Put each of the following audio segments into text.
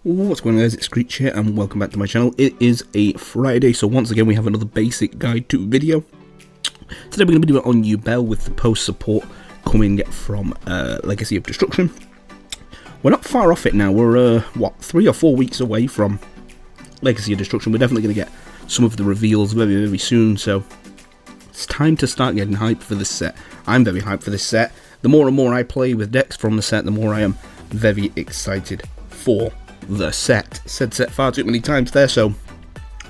What's going on, guys? It's Screech here and welcome back to my channel. It is a Friday, so once again we have another basic guide to video. Today we're going to be doing it on Yubel with the post support coming from Legacy of Destruction. We're not far off it now. We're, 3 or 4 weeks away from Legacy of Destruction. We're definitely going to get some of the reveals very, very soon, so it's time to start getting hyped for this set. I'm very hyped for this set. The more and more I play with decks from the set, the more I am very excited for the set. Said set far too many times there, so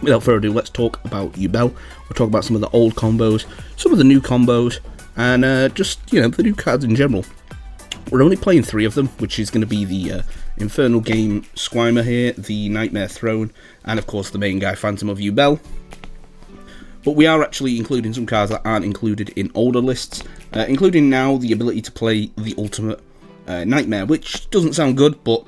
without further ado, let's talk about Yubel. We'll talk about some of the old combos, some of the new combos, and just, you know, the new cards in general. We're only playing 3 of them, which is going to be the Infernal Game Squirmer here, the Nightmare Throne, and of course the main guy, Phantom of Yubel. But we are actually including some cards that aren't included in older lists, including now the ability to play the Ultimate Nightmare, which doesn't sound good, but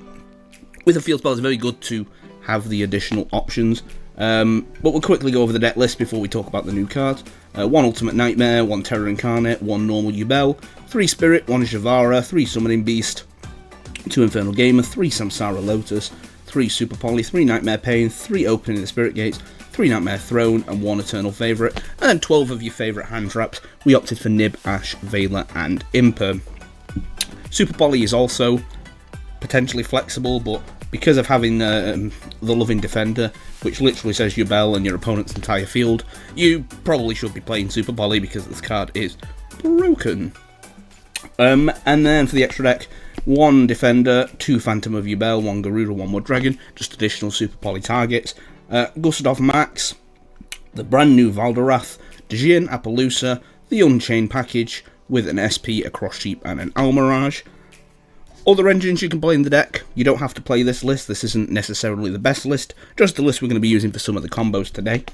with a field spell, it's very good to have the additional options. But we'll quickly go over the deck list before we talk about the new cards. 1 Ultimate Nightmare, 1 Terror Incarnate, 1 Normal Yubel, 3 Spirit, 1 Javara, 3 Summoning Beast, 2 Infernal Gamer, 3 Samsara Lotus, 3 Super Poly, 3 Nightmare Pain, 3 Opening the Spirit Gates, 3 Nightmare Throne, and 1 Eternal Favourite, and then 12 of your favourite hand traps. We opted for Nib, Ash, Veiler, and Imperm. Super Poly is also potentially flexible, but because of having the Loving Defender, which literally says Yubel and your opponent's entire field, you probably should be playing Super Poly because this card is broken. And then for the extra deck, 1 Defender, 2 Phantom of Yubel, 1 Garuda, 1 Mud Dragon, just additional Super Poly targets. Gustave Max, the brand new Valdorath, Djinn, Appaloosa, the Unchained package with an SP, a Cross Sheep, and an Almirage. Other engines you can play in the deck. You don't have to play this list. This isn't necessarily the best list, just the list we're going to be using for some of the combos today.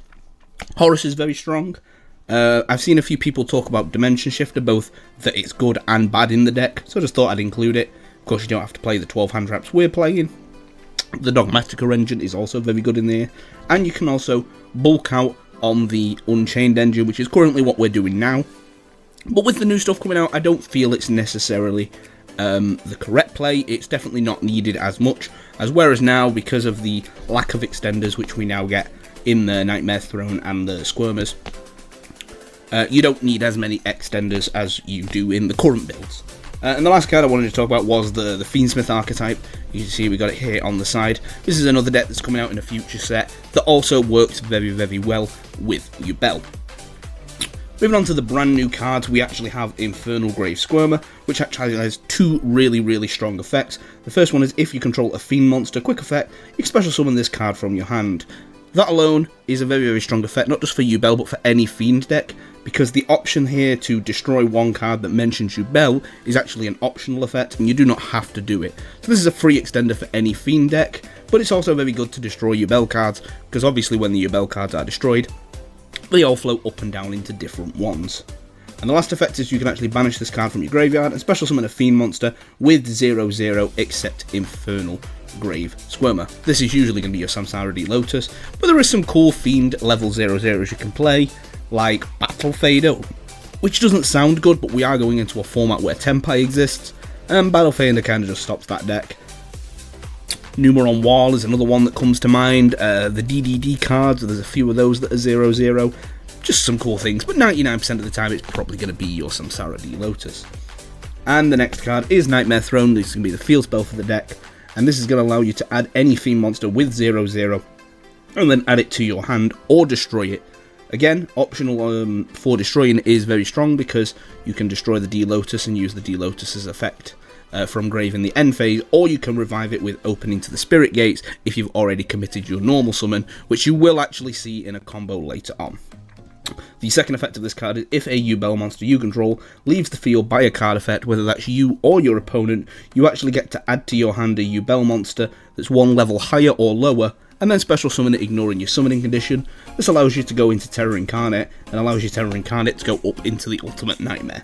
Horus is very strong. I've seen a few people talk about Dimension Shifter, both that it's good and bad in the deck, so I just thought I'd include it. Of course, you don't have to play the 12 hand traps we're playing. The Dogmatica engine is also very good in there, and you can also bulk out on the Unchained engine, which is currently what we're doing now. But with the new stuff coming out, I don't feel it's necessarily the correct play. It's definitely not needed as much as whereas now, because of the lack of extenders which we now get in the Nightmare Throne and the Squirmers, you don't need as many extenders as you do in the current builds. And the last card I wanted to talk about was the Fiendsmith archetype. You can see we got it here on the side. This is another deck that's coming out in a future set that also works very, very well with Yubel. Moving on to the brand new cards, we actually have Infernal Grave Squirmer, which actually has 2 really, really strong effects. The first one is if you control a Fiend monster, quick effect, you can special summon this card from your hand. That alone is a very, very strong effect, not just for Yubel, but for any Fiend deck, because the option here to destroy 1 card that mentions Yubel is actually an optional effect, and you do not have to do it. So this is a free extender for any Fiend deck, but it's also very good to destroy Yubel cards, because obviously when the Yubel cards are destroyed, they all float up and down into different ones. And the last effect is you can actually banish this card from your graveyard and special summon a Fiend monster with 0/0 except Infernal Grave Squirmer. This is usually going to be your Samsara D Lotus, but there is some cool Fiend level 0/0s you can play, like Battle Fader, which doesn't sound good, but we are going into a format where Tempai exists, and Battle Fader kind of just stops that deck. Numeron Wall is another one that comes to mind. The DDD cards, there's a few of those that are 0/0. Just some cool things, but 99% of the time it's probably going to be your Samsara D Lotus. And the next card is Nightmare Throne. This is going to be the field spell for the deck, and this is going to allow you to add any Fiend monster with 0/0, and then add it to your hand or destroy it. Again, optional for destroying is very strong because you can destroy the D Lotus and use the D Lotus's effect from grave in the end phase, or you can revive it with Opening to the Spirit Gates if you've already committed your normal summon, which you will actually see in a combo later on. The second effect of this card is if a Yubel monster you control leaves the field by a card effect, whether that's you or your opponent, you actually get to add to your hand a Yubel monster that's 1 level higher or lower, and then special summon it ignoring your summoning condition. This allows you to go into Terror Incarnate, and allows your Terror Incarnate to go up into the Ultimate Nightmare.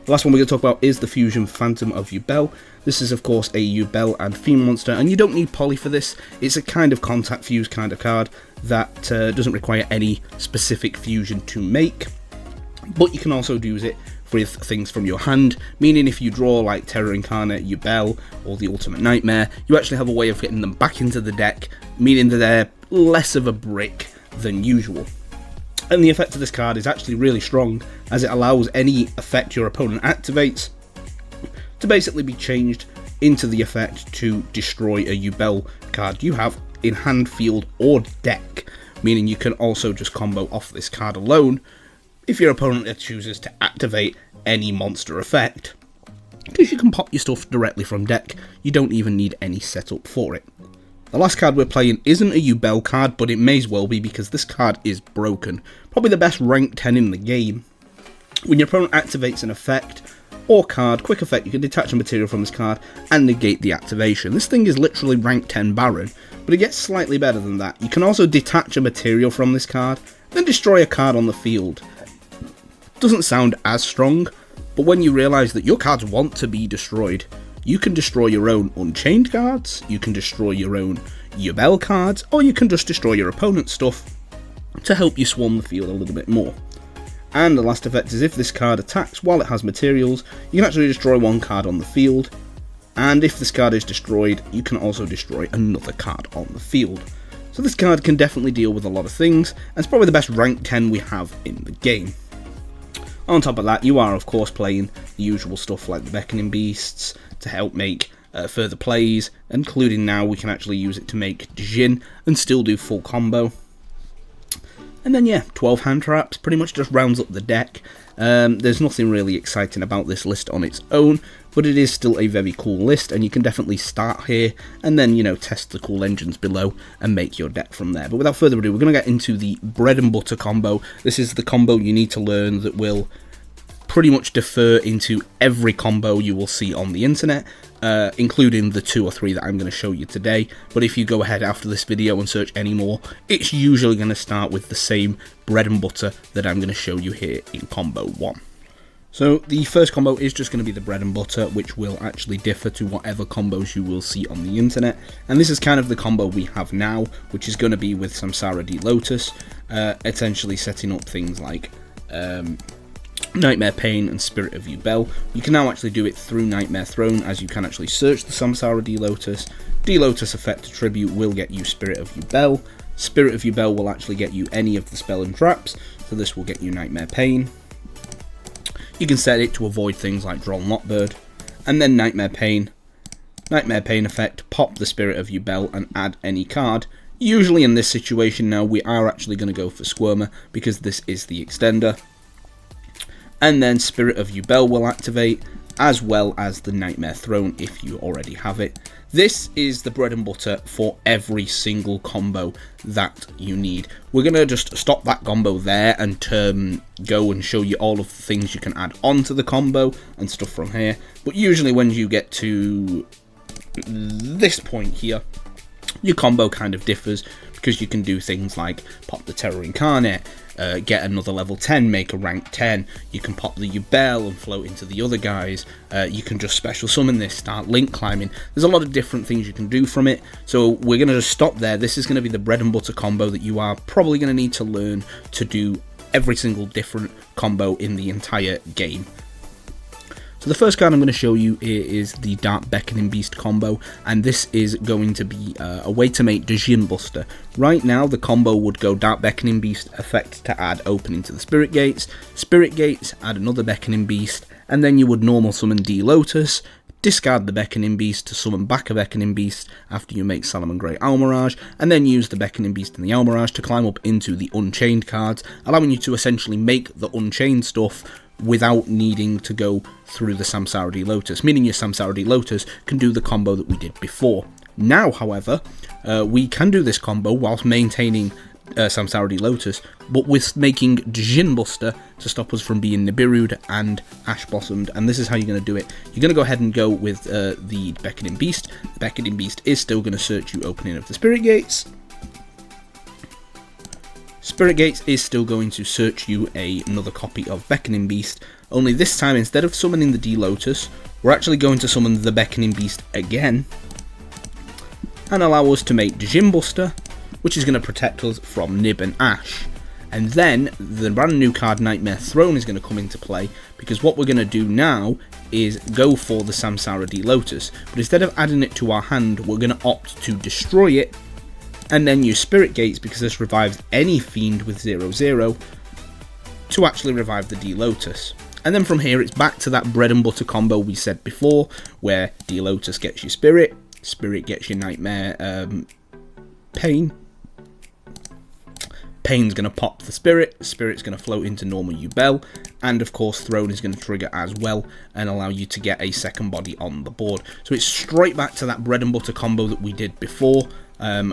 The last one we're going to talk about is the Fusion Phantom of Yubel. This is of course a Yubel and Fiend monster, and you don't need Poly for this. It's a kind of contact fuse kind of card that doesn't require any specific fusion to make, but you can also use it with things from your hand, meaning if you draw like Terror Incarnate, Yubel, or the Ultimate Nightmare, you actually have a way of getting them back into the deck, meaning that they're less of a brick than usual. And the effect of this card is actually really strong, as it allows any effect your opponent activates to basically be changed into the effect to destroy a Yubel card you have in hand, field, or deck, meaning you can also just combo off this card alone if your opponent chooses to activate any monster effect, because you can pop your stuff directly from deck. You don't even need any setup for it. The last card we're playing isn't a Yubel card, but it may as well be because this card is broken. Probably the best rank 10 in the game. When your opponent activates an effect or card, quick effect, you can detach a material from this card and negate the activation. This thing is literally rank 10 Baron, but it gets slightly better than that. You can also detach a material from this card, then destroy a card on the field. Doesn't sound as strong, but when you realise that your cards want to be destroyed, you can destroy your own Unchained cards, you can destroy your own Yubel cards, or you can just destroy your opponent's stuff to help you swarm the field a little bit more. And the last effect is if this card attacks while it has materials, you can actually destroy one card on the field, and if this card is destroyed, you can also destroy another card on the field. So this card can definitely deal with a lot of things, and it's probably the best rank 10 we have in the game. On top of that, you are of course playing the usual stuff like the Beckoning Beasts to help make further plays, including now we can actually use it to make Djinn and still do full combo. And then yeah, 12 hand traps pretty much just rounds up the deck. There's nothing really exciting about this list on its own, but it is still a very cool list, and you can definitely start here and then, you know, test the cool engines below and make your deck from there. But without further ado, we're going to get into the bread and butter combo. This is the combo you need to learn that will pretty much defer into every combo you will see on the internet, including the 2 or 3 that I'm going to show you today. But if you go ahead after this video and search any more, it's usually going to start with the same bread and butter that I'm going to show you here in combo 1. So the first combo is just going to be the bread and butter, which will actually differ to whatever combos you will see on the internet. And this is kind of the combo we have now, which is going to be with Samsara D Lotus, essentially setting up things like Nightmare Pain and Spirit of Yubel. You can now actually do it through Nightmare Throne, as you can actually search the Samsara D Lotus. D Lotus effect attribute will get you Spirit of Yubel. Spirit of Yubel will actually get you any of the spell and traps, so this will get you Nightmare Pain. You can set it to avoid things like Droll Lockbird, and then Nightmare Pain. Nightmare Pain effect, pop the Spirit of Yubel and add any card. Usually in this situation now we are actually going to go for Squirmer, because this is the extender. And then Spirit of Yubel will activate, as well as the Nightmare Throne if you already have it. This is the bread and butter for every single combo that you need. We're going to just stop that combo there and go and show you all of the things you can add on to the combo and stuff from here. But usually when you get to this point here, your combo kind of differs, because you can do things like pop the Terror Incarnate, get another level 10, make a rank 10, you can pop the Yubel and float into the other guys, you can just special summon this, start link climbing. There's a lot of different things you can do from it, so we're going to just stop there. This is going to be the bread and butter combo that you are probably going to need to learn to do every single different combo in the entire game. So the first card I'm going to show you here is the Dark Beckoning Beast combo, and this is going to be a way to make Djinn Buster. Right now the combo would go Dark Beckoning Beast effect to add opening to the Spirit Gates, add another Beckoning Beast, and then you would normal summon D Lotus, discard the Beckoning Beast to summon back a Beckoning Beast after you make Salamon Grey Almirage, and then use the Beckoning Beast and the Almirage to climb up into the Unchained cards, allowing you to essentially make the Unchained stuff without needing to go through the Samsara D Lotus, meaning your Samsara D Lotus can do the combo that we did before. Now, however, we can do this combo whilst maintaining Samsara D Lotus, but with making Djinn Buster to stop us from being Nibiru'd and Ash Blossomed, and this is how you're going to do it. You're going to go ahead and go with the Beckoning Beast. The Beckoning Beast is still going to search you opening of the Spirit Gates. Spirit Gates is still going to search you another copy of Beckoning Beast, only this time instead of summoning the D Lotus, we're actually going to summon the Beckoning Beast again, and allow us to make Djinn Buster, which is going to protect us from Nib and Ash. And then the brand new card Nightmare Throne is going to come into play, because what we're going to do now is go for the Samsara D Lotus, but instead of adding it to our hand, we're going to opt to destroy it and then use Spirit Gates, because this revives any fiend with 0/0 to actually revive the D Lotus. And then from here it's back to that bread and butter combo we said before, where D Lotus gets you Spirit, Spirit gets you Nightmare Pain. Pain's going to pop the Spirit, Spirit's going to float into normal Yubel, and of course Throne is going to trigger as well and allow you to get a second body on the board. So it's straight back to that bread and butter combo that we did before,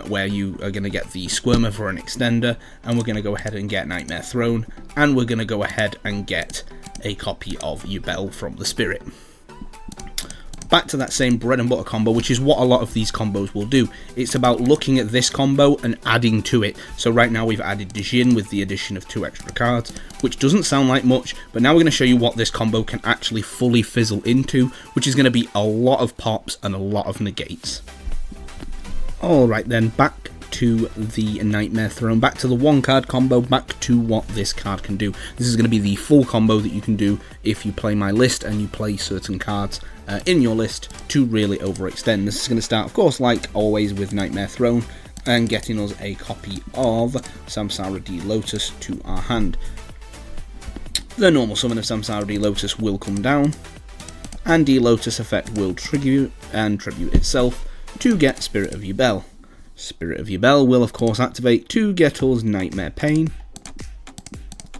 where you are going to get the Squirmer for an extender, and we're going to go ahead and get Nightmare Throne, and we're going to go ahead and get a copy of Yubel from the Spirit. Back to that same bread and butter combo, which is what a lot of these combos will do. It's about looking at this combo and adding to it. So right now we've added Dijin with the addition of 2 extra cards, which doesn't sound like much, but now we're going to show you what this combo can actually fully fizzle into, which is going to be a lot of pops and a lot of negates. Alright then, back to the Nightmare Throne, back to the 1-card combo, back to what this card can do. This is going to be the full combo that you can do if you play my list and you play certain cards in your list to really overextend. This is going to start, of course, like always, with Nightmare Throne and getting us a copy of Samsara D Lotus to our hand. The normal summon of Samsara D Lotus will come down, and D Lotus effect will tribute and tribute itself to get Spirit of Yubel. Spirit of Yubel will of course activate to get us Nightmare Pain,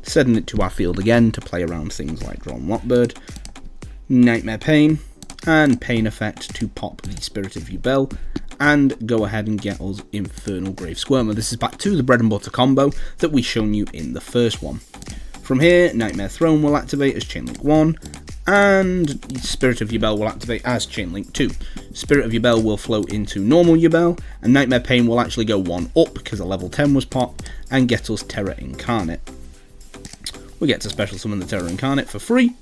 sending it to our field again to play around things like Drawn Lockbird, Nightmare Pain, and Pain effect to pop the Spirit of Yubel, and go ahead and get us Infernal Grave Squirmer. This is back to the bread and butter combo that we shown you in the first one. From here, Nightmare Throne will activate as Chainlink 1, and Spirit of Yubel will activate as Chainlink 2. Spirit of Yubel will float into normal Yubel, and Nightmare Pain will actually go 1 up because a level 10 was popped, and get us Terra Incarnate. We get to special summon the Terra Incarnate for free,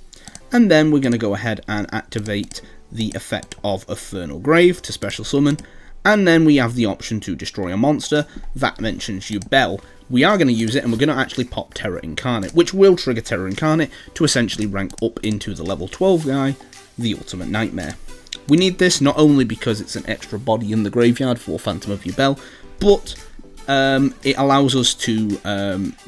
and then we're going to go ahead and activate the effect of Infernal Grave to special summon, and then we have the option to destroy a monster. That mentions Yubel. We are going to use it, and we're going to actually pop Terra Incarnate, which will trigger Terra Incarnate to essentially rank up into the level 12 guy, the Ultimate Nightmare. We need this not only because it's an extra body in the graveyard for Phantom of Yubel, but it allows us to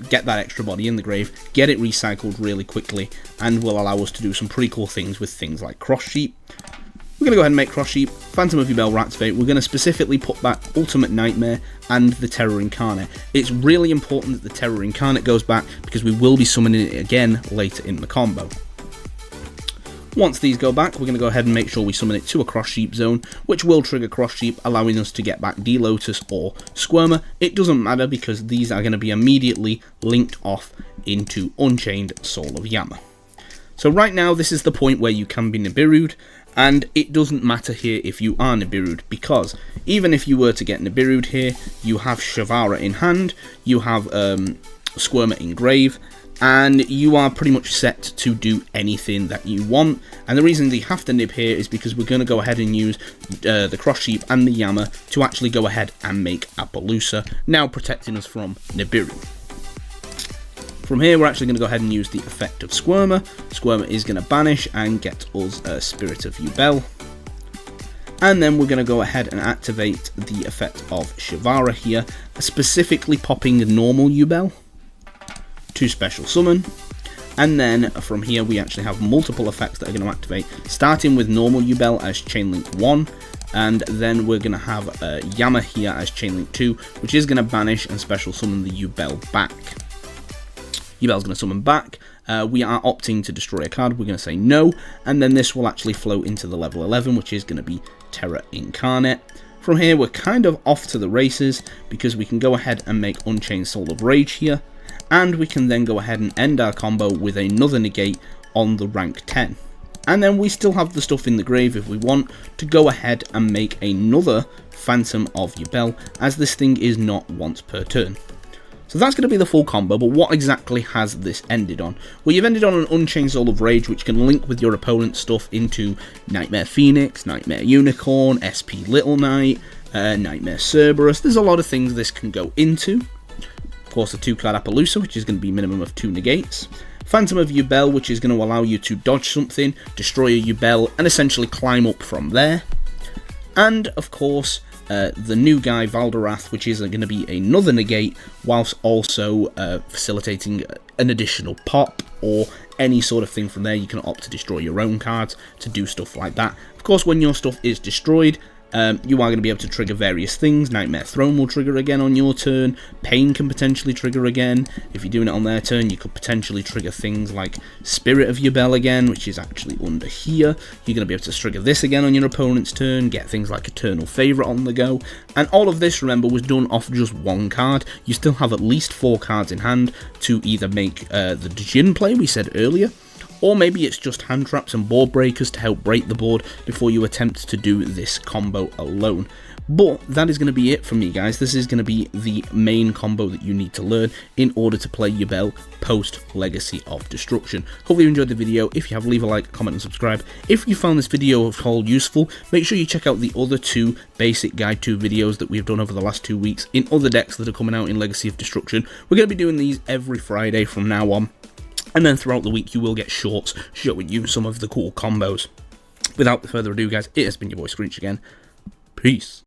get that extra body in the grave, get it recycled really quickly, and will allow us to do some pretty cool things with things like Cross Sheep. We're going to go ahead and make Cross Sheep, Phantom of Yubel will activate. We're going to specifically put back Ultimate Nightmare and the Terra Incarnate. It's really important that the Terra Incarnate goes back because we will be summoning it again later in the combo. Once these go back, we're going to go ahead and make sure we summon it to a Cross Sheep zone, which will trigger Cross Sheep, allowing us to get back D Lotus or Squirmer. It doesn't matter because these are going to be immediately linked off into Unchained Soul of Yama. So right now, this is the point where you can be Nibiru'd, and it doesn't matter here if you are Nibiru'd, because even if you were to get Nibiru'd here, you have Shavara in hand, you have Squirmer in grave, and you are pretty much set to do anything that you want. And the reason they have to nib here is because we're going to go ahead and use the Cross Sheep and the Yama to actually go ahead and make Appaloosa, now protecting us from Nibiru. From here, we're actually going to go ahead and use the effect of Squirmer. Squirmer is going to banish and get us Spirit of Yubel. And then we're going to go ahead and activate the effect of Shavara here, specifically popping normal Yubel to special summon. And then from here, we actually have multiple effects that are going to activate, starting with normal Yubel as Chainlink 1. And then we're going to have Yama here as Chainlink 2, which is going to banish and special summon the Yubel back. Yubel's going to summon back. We are opting to destroy a card. We're going to say no. And then this will actually flow into the level 11, which is going to be Terra Incarnate. From here, we're kind of off to the races because we can go ahead and make Unchained Soul of Rage here. And we can then go ahead and end our combo with another negate on the rank 10. And then we still have the stuff in the grave if we want to go ahead and make another Phantom of Yubel, as this thing is not once per turn. So that's going to be the full combo, but what exactly has this ended on? Well, you've ended on an Unchained Soul of Rage, which can link with your opponent's stuff into Nightmare Phoenix, Nightmare Unicorn, SP Little Knight, Nightmare Cerberus. There's a lot of things this can go into. Of course, the 2-card Appaloosa, which is going to be minimum of 2 negates. Phantom of Yubel, which is going to allow you to dodge something, destroy a Yubel, and essentially climb up from there. And, of course, the new guy, Valdorath, which is going to be another negate, whilst also facilitating an additional pop, or any sort of thing from there. You can opt to destroy your own cards to do stuff like that. Of course, when your stuff is destroyed, you are going to be able to trigger various things. Nightmare Throne will trigger again on your turn. Pain can potentially trigger again. If you're doing it on their turn, you could potentially trigger things like Spirit of Yubel again, which is actually under here. You're going to be able to trigger this again on your opponent's turn, get things like Eternal Favourite on the go. And all of this, remember, was done off just 1 card. You still have at least 4 cards in hand to either make the Djinn play we said earlier, or maybe it's just hand traps and board breakers to help break the board before you attempt to do this combo alone. But that is going to be it from me, guys. This is going to be the main combo that you need to learn in order to play Yubel post Legacy of Destruction. Hopefully you enjoyed the video. If you have, leave a like, comment and subscribe. If you found this video at all useful, make sure you check out the other 2 basic guide to videos that we've done over the last 2 weeks in other decks that are coming out in Legacy of Destruction. We're going to be doing these every Friday from now on. And then throughout the week, you will get shorts showing you some of the cool combos. Without further ado, guys, it has been your boy Screech again. Peace.